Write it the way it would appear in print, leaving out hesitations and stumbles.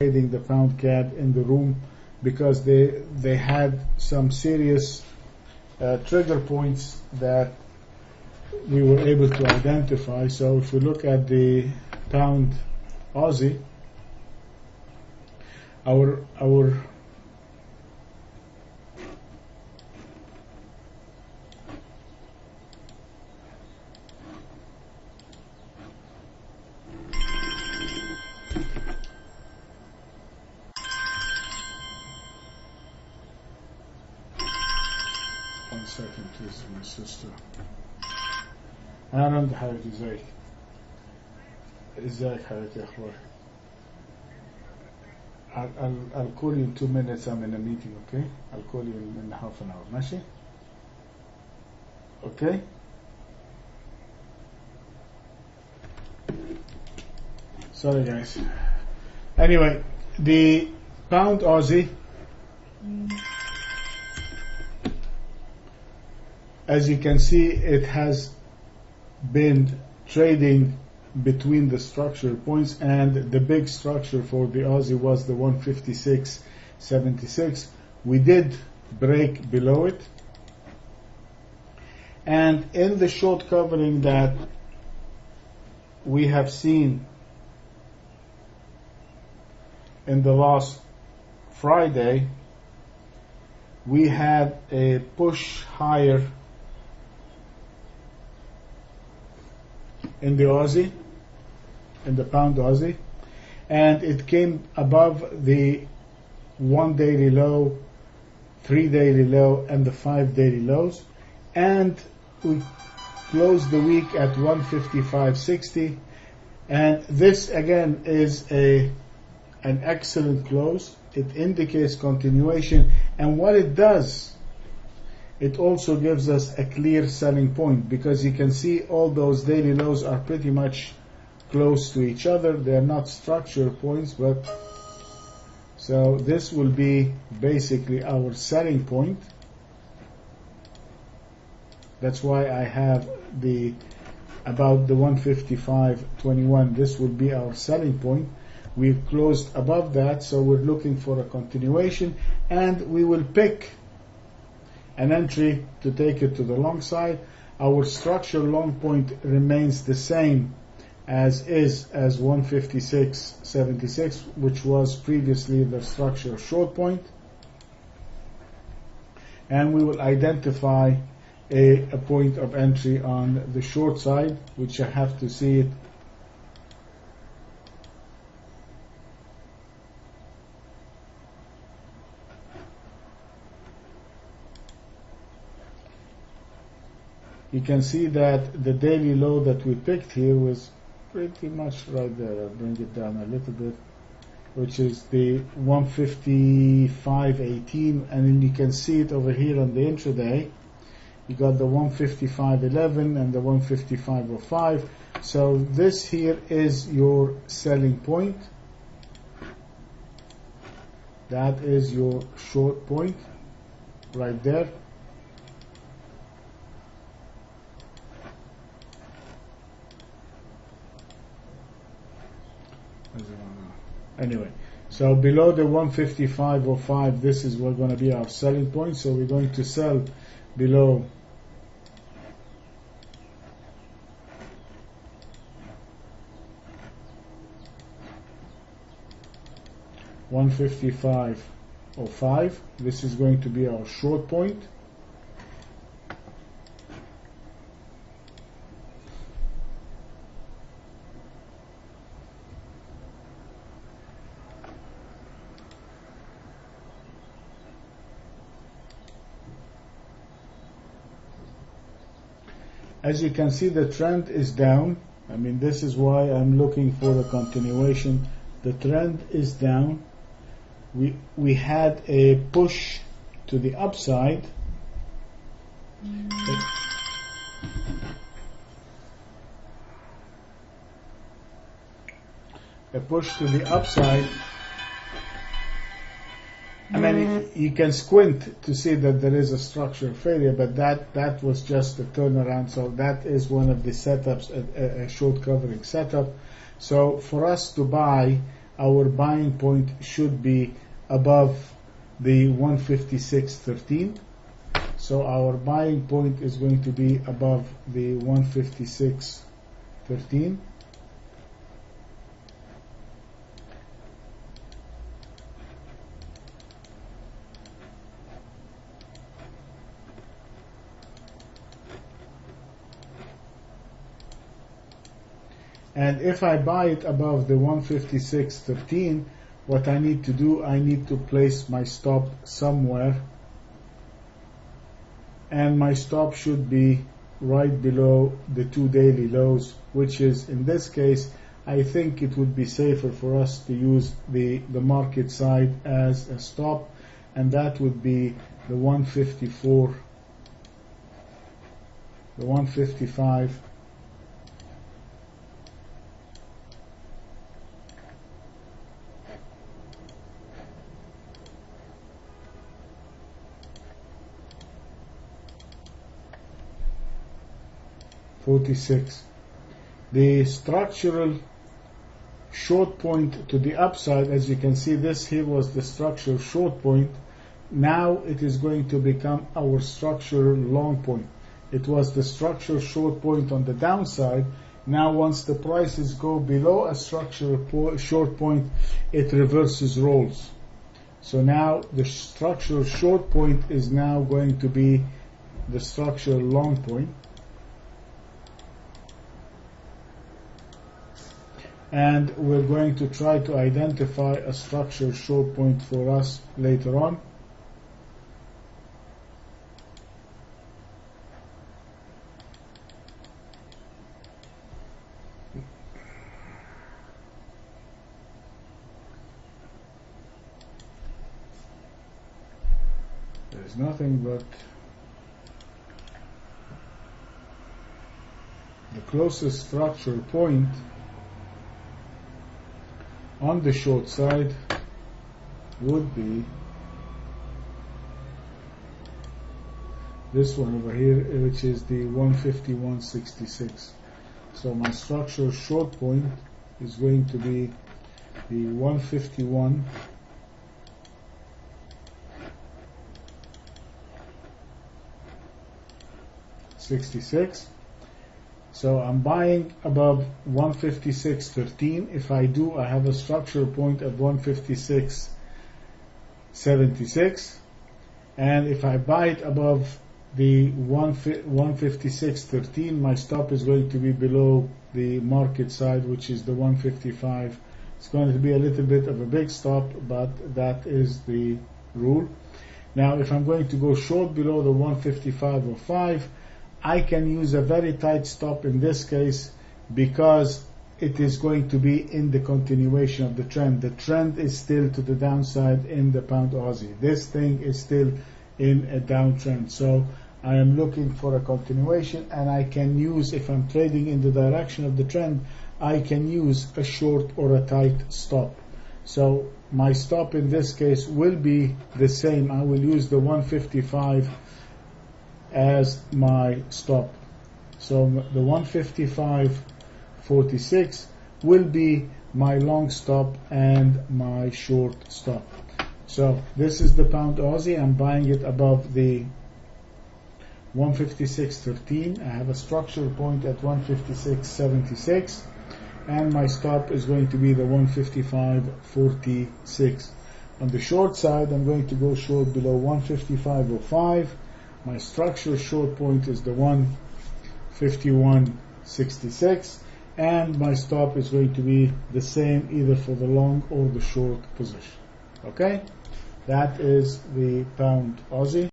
trading the pound CAD in the room because they had some serious trigger points that we were able to identify. So if we look at the pound Aussie, our 1 second please my sister. أهلا حبيبتي ازيك حبيبتي أخبارك. I'll call you in 2 minutes. I'm in a meeting, okay? I'll call you in half an hour. ماشي? Okay? Sorry guys. Anyway, the pound Aussie, as you can see, it has been trading between the structure points, and the big structure for the Aussie was the 156.76. We did break below it, and in the short covering that we have seen in the last Friday, we had a push higher in the Aussie, in the pound Aussie, and it came above the 1 daily low, 3 daily low, and the 5 daily lows, and we closed the week at 155.60, and this again is an excellent close. It indicates continuation, and what it does, it also gives us a clear selling point, because you can see all those daily lows are pretty much close to each other. They are not structure points, but so this will be basically our selling point. That's why I have about the 155.21. This will be our selling point. We've closed above that, so we're looking for a continuation, and we will pick an entry to take it to the long side. Our structure long point remains the same as 156.76, which was previously the structure short point, and we will identify a point of entry on the short side, which I have to see it. You can see that the daily low that we picked here was pretty much right there. I'll bring it down a little bit, which is the 155.18, and then you can see it over here on the intraday. You got the 155.11 and the 155.05. So this here is your selling point. That is your short point right there. Anyway, so below the 155.05, this is going to be our selling point. So we're going to sell below $155.05. This is going to be our short point. As you can see, the trend is down. I mean, this is why I'm looking for a continuation. The trend is down. We had a push to the upside. A push to the upside. I mean, you can squint to see that there is a structural failure, but that was just a turnaround. So that is one of the setups, a short covering setup. So for us to buy, our buying point should be above the 156.13. So our buying point is going to be above the 156.13. And if I buy it above the 156.13, what I need to do, I need to place my stop somewhere, and my stop should be right below the 2 daily lows, which is, in this case, I think it would be safer for us to use the market side as a stop, and that would be the 154, the 155, .46. The structural short point to the upside, as you can see, this here was the structural short point. Now it is going to become our structural long point. It was the structural short point on the downside. Now once the prices go below a structural short point, it reverses roles. So now the structural short point is now going to be the structural long point. And we're going to try to identify a structural short point for us later on. There's nothing but the closest structural point on the short side would be this one over here, which is the 151.66. So my structural short point is going to be the 151.66. So I'm buying above 156.13. If I do, I have a structural point at 156.76. And if I buy it above the 156.13, my stop is going to be below the market side, which is the 155. It's going to be a little bit of a big stop, but that is the rule. Now, if I'm going to go short below the 155.05, I can use a very tight stop in this case because it is going to be in the continuation of the trend. The trend is still to the downside in the pound Aussie. This thing is still in a downtrend. So I am looking for a continuation, and I can use, if I'm trading in the direction of the trend, I can use a short or a tight stop. So my stop in this case will be the same. I will use the 155 as my stop. So the 155.46 will be my long stop and my short stop. So this is the pound Aussie. I'm buying it above the 156.13. I have a structural point at 156.76, and my stop is going to be the 155.46. On the short side, I'm going to go short below 155.05. My structural short point is the 151.66, and my stop is going to be the same either for the long or the short position. Okay, that is the pound Aussie.